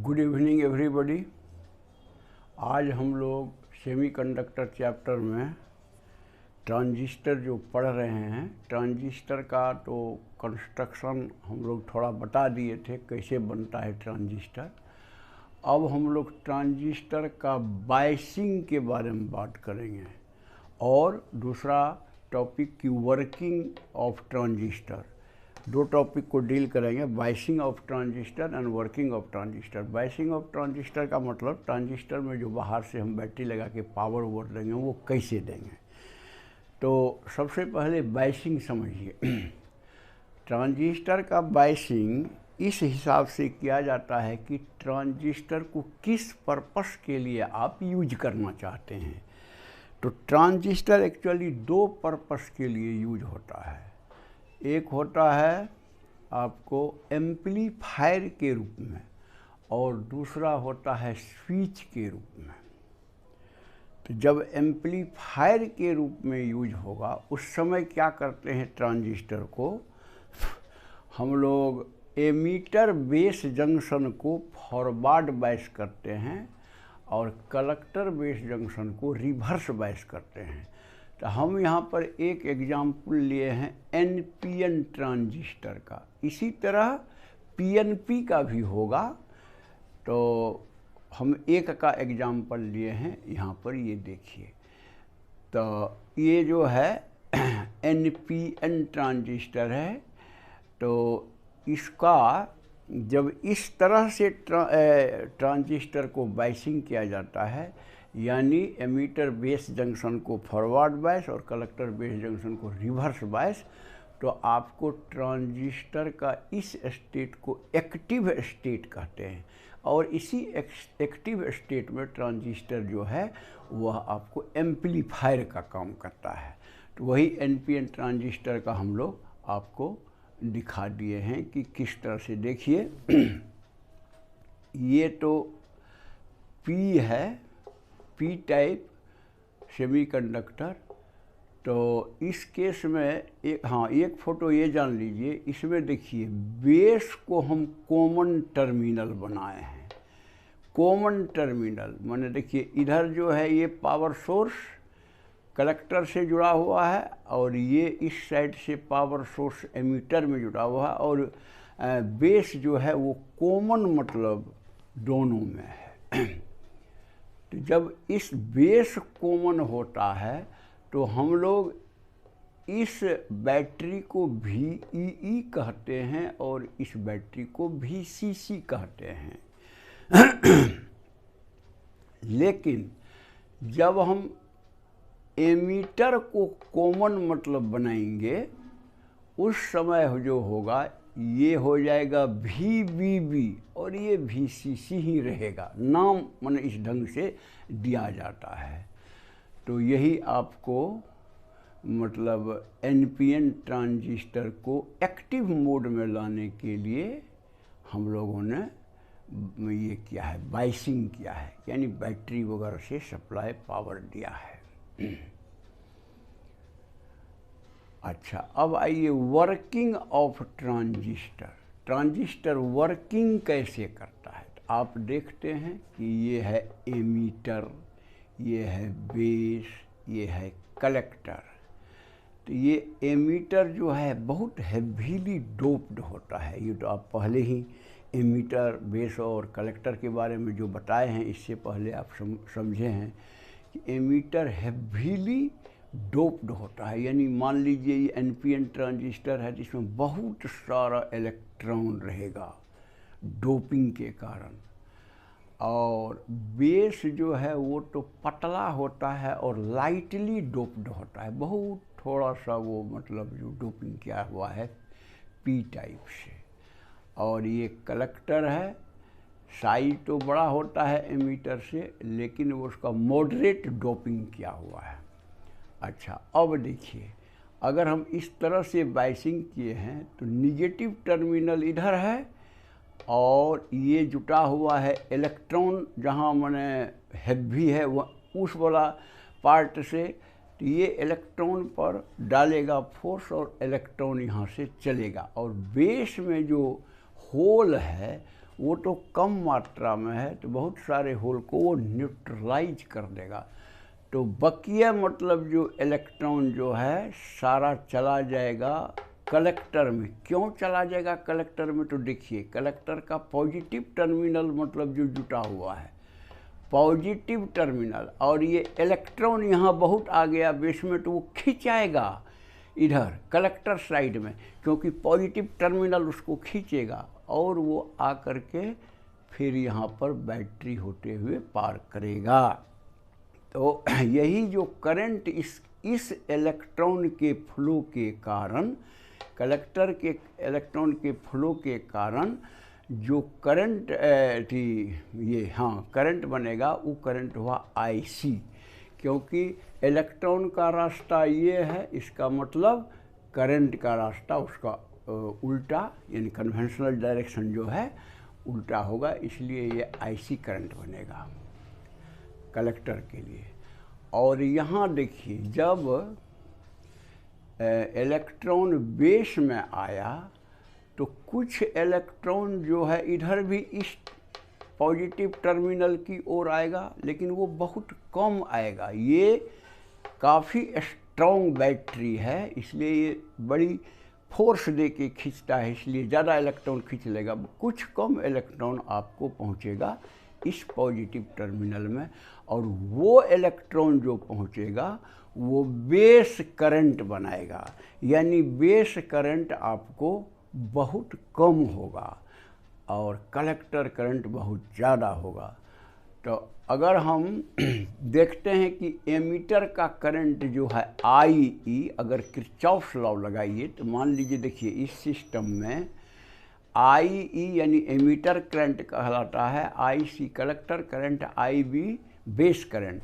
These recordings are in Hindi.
Good evening everybody. आज हम लोग सेमीकंडक्टर चैप्टर में ट्रांजिस्टर जो पढ़ रहे हैं, ट्रांजिस्टर का तो कंस्ट्रक्शन हम लोग थोड़ा बता दिए थे कैसे बनता है ट्रांजिस्टर। अब हम लोग ट्रांजिस्टर का बायसिंग के बारे में बात करेंगे और दूसरा टॉपिक की वर्किंग ऑफ ट्रांजिस्टर। दो टॉपिक को डील करेंगे, biasing of transistor and working of transistor. Biasing of transistor का मतलब ट्रांजिस्टर में जो बाहर से हम बैटरी लगा के पावर वोट देंगे वो कैसे देंगे। तो सबसे पहले बायसिंग समझिए। ट्रांजिस्टर का बायसिंग इस हिसाब से किया जाता है कि ट्रांजिस्टर को किस पर्पस के लिए आप यूज करना चाहते हैं। तो ट्रांजिस्टर एक्चुअली दो पर्पस के लिए यूज होता है। एक होता है आपको एम्पलीफायर के रूप में और दूसरा होता है स्विच के रूप में। तो जब एम्पलीफायर के रूप में यूज होगा उस समय क्या करते हैं, ट्रांजिस्टर को हम लोग एमीटर बेस जंक्शन को फॉरवर्ड बायस करते हैं और कलेक्टर बेस जंक्शन को रिवर्स बायस करते हैं। तो हम यहाँ पर एक एग्जाम्पल लिए हैं एनपीएन ट्रांजिस्टर का। इसी तरह पीएनपी का भी होगा। तो हम एक का एग्जाम्पल लिए हैं यहाँ पर, ये देखिए। तो ये जो है एनपीएन ट्रांजिस्टर है। तो इसका जब इस तरह से ट्रांजिस्टर को बायसिंग किया जाता है, यानी एमीटर बेस जंक्शन को फॉरवर्ड बायस और कलेक्टर बेस जंक्शन को रिवर्स बायस, तो आपको ट्रांजिस्टर का इस स्टेट को एक्टिव स्टेट कहते हैं। और इसी एक्टिव स्टेट में ट्रांजिस्टर जो है वह आपको एम्पलीफायर का काम करता है। तो वही एनपीएन ट्रांजिस्टर का हम लोग आपको दिखा दिए हैं कि किस तरह से। देखिए ये तो पी है, पी टाइप सेमीकंडक्टर। तो इस केस में एक फ़ोटो ये जान लीजिए, इसमें देखिए बेस को हम कॉमन टर्मिनल बनाए हैं। कॉमन टर्मिनल माने देखिए इधर जो है ये पावर सोर्स कलेक्टर से जुड़ा हुआ है और ये इस साइड से पावर सोर्स एमीटर में जुड़ा हुआ है और बेस जो है वो कॉमन मतलब दोनों में है। तो जब इस बेस कॉमन होता है तो हम लोग इस बैटरी को VEE कहते हैं और इस बैटरी को VCC कहते हैं। लेकिन जब हम एमीटर को कॉमन मतलब बनाएंगे उस समय जो होगा ये हो जाएगा VBB और ये VCC ही रहेगा। नाम माने इस ढंग से दिया जाता है। तो यही आपको मतलब एनपीएन ट्रांजिस्टर को एक्टिव मोड में लाने के लिए हम लोगों ने ये किया है, बायसिंग किया है, यानी बैटरी वगैरह से सप्लाई पावर दिया है। अच्छा, अब आइए working of transistor. Transistor working कैसे करता है। तो आप देखते हैं कि ये है एमीटर, ये है बेस, ये है कलेक्टर। तो ये एमीटर जो है बहुत हैवीली डोप्ड होता है। ये तो आप पहले ही एमीटर, बेस और कलेक्टर के बारे में जो बताए हैं इससे पहले आप समझे हैं कि एमीटर हैवीली डोप्ड होता है। यानी मान लीजिए ये एनपीएन ट्रांजिस्टर है जिसमें बहुत सारा इलेक्ट्रॉन रहेगा डोपिंग के कारण। और बेस जो है वो तो पतला होता है और लाइटली डोप्ड होता है, बहुत थोड़ा सा वो मतलब जो डोपिंग किया हुआ है पी टाइप से। और ये कलेक्टर है, साइज तो बड़ा होता है एमीटर से लेकिन वो उसका मॉडरेट डोपिंग किया हुआ है। अच्छा, अब देखिए अगर हम इस तरह से बायसिंग किए हैं तो निगेटिव टर्मिनल इधर है और ये जुटा हुआ है इलेक्ट्रॉन जहाँ माने हैवी है वह उस वाला पार्ट से। तो ये इलेक्ट्रॉन पर डालेगा फोर्स और इलेक्ट्रॉन यहाँ से चलेगा और बेस में जो होल है वो तो कम मात्रा में है, तो बहुत सारे होल को वो न्यूट्रलाइज कर देगा। तो बकिया मतलब जो इलेक्ट्रॉन जो है सारा चला जाएगा कलेक्टर में। क्यों चला जाएगा कलेक्टर में? तो देखिए, कलेक्टर का पॉजिटिव टर्मिनल मतलब जो जुटा हुआ है, पॉजिटिव टर्मिनल, और ये इलेक्ट्रॉन यहाँ बहुत आ गया बेस में, तो वो खिंचाएगा इधर कलेक्टर साइड में, क्योंकि पॉजिटिव टर्मिनल उसको खींचेगा और वो आ कर के फिर यहाँ पर बैटरी होते हुए पार करेगा। तो यही जो करंट इस इलेक्ट्रॉन के फ्लो के कारण, कलेक्टर के इलेक्ट्रॉन के फ्लो के कारण जो करंट करंट बनेगा, वो करंट हुआ IC। क्योंकि इलेक्ट्रॉन का रास्ता ये है, इसका मतलब करंट का रास्ता उसका उल्टा, यानी कन्वेंशनल डायरेक्शन जो है उल्टा होगा, इसलिए ये IC करंट बनेगा कलेक्टर के लिए। और यहाँ देखिए, जब इलेक्ट्रॉन बेस में आया तो कुछ इलेक्ट्रॉन जो है इधर भी इस पॉजिटिव टर्मिनल की ओर आएगा, लेकिन वो बहुत कम आएगा। ये काफ़ी स्ट्रॉन्ग बैटरी है, इसलिए ये बड़ी फोर्स दे के खींचता है, इसलिए ज़्यादा इलेक्ट्रॉन खींच लेगा। कुछ कम इलेक्ट्रॉन आपको पहुंचेगा इस पॉजिटिव टर्मिनल में, और वो इलेक्ट्रॉन जो पहुंचेगा वो बेस करंट बनाएगा, यानी बेस करंट आपको बहुत कम होगा और कलेक्टर करंट बहुत ज़्यादा होगा। तो अगर हम देखते हैं कि एमीटर का करंट जो है IE, अगर किरचॉफ्स लॉ लगाइए तो मान लीजिए, देखिए इस सिस्टम में IE यानी एमीटर करंट कहलाता है, IC collector current, IB base current.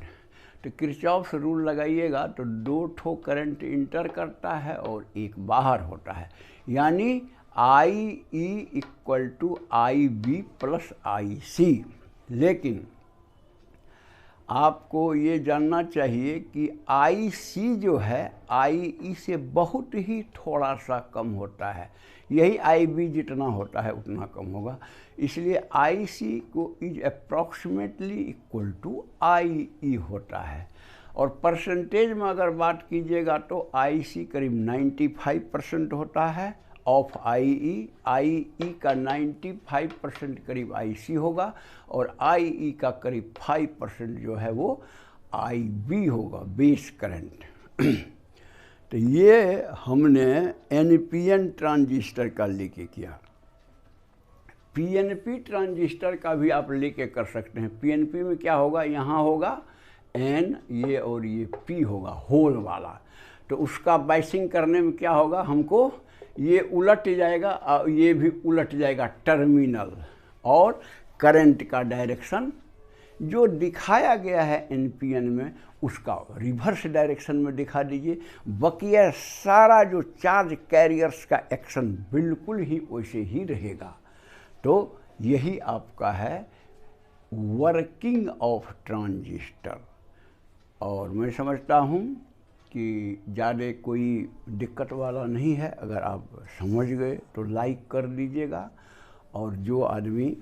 तो किरचॉफ्स रूल लगाइएगा तो 2 ठो करंट इंटर करता है और एक बाहर होता है, यानी IE equal to IB plus IC। लेकिन आपको ये जानना चाहिए कि IC जो है IE से बहुत ही थोड़ा सा कम होता है, यही IB जितना होता है उतना कम होगा, इसलिए IC को is approximately equal to IE होता है। और परसेंटेज में अगर बात कीजिएगा तो IC करीब 95% होता है ऑफ IE का 95% करीब IC होगा, और IE का करीब 5% जो है वो IB होगा, बेस करंट। तो ये हमने NPN ट्रांजिस्टर का लेके किया। PNP ट्रांजिस्टर का भी आप लेके कर सकते हैं। PNP में क्या होगा, यहाँ होगा N ये और ये P होगा होल वाला, तो उसका बाइसिंग करने में क्या होगा, हमको ये उलट जाएगा और ये भी उलट जाएगा टर्मिनल, और करंट का डायरेक्शन जो दिखाया गया है NPN में उसका रिवर्स डायरेक्शन में दिखा दीजिए। बकिया सारा जो चार्ज कैरियर्स का एक्शन बिल्कुल ही वैसे ही रहेगा। तो यही आपका है वर्किंग ऑफ ट्रांजिस्टर। और मैं समझता हूँ कि ज़्यादा कोई दिक्कत वाला नहीं है। अगर आप समझ गए तो लाइक कर दीजिएगा, और जो आदमी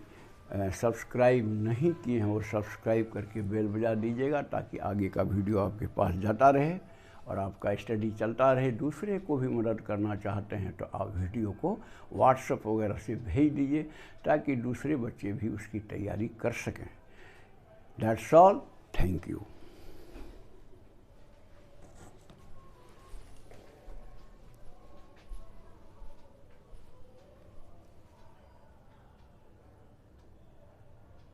सब्सक्राइब नहीं किए हैं वो सब्सक्राइब करके बेल बजा दीजिएगा, ताकि आगे का वीडियो आपके पास जाता रहे और आपका स्टडी चलता रहे। दूसरे को भी मदद करना चाहते हैं तो आप वीडियो को व्हाट्सएप वगैरह से भेज दीजिए, ताकि दूसरे बच्चे भी उसकी तैयारी कर सकें। That's all, thank you.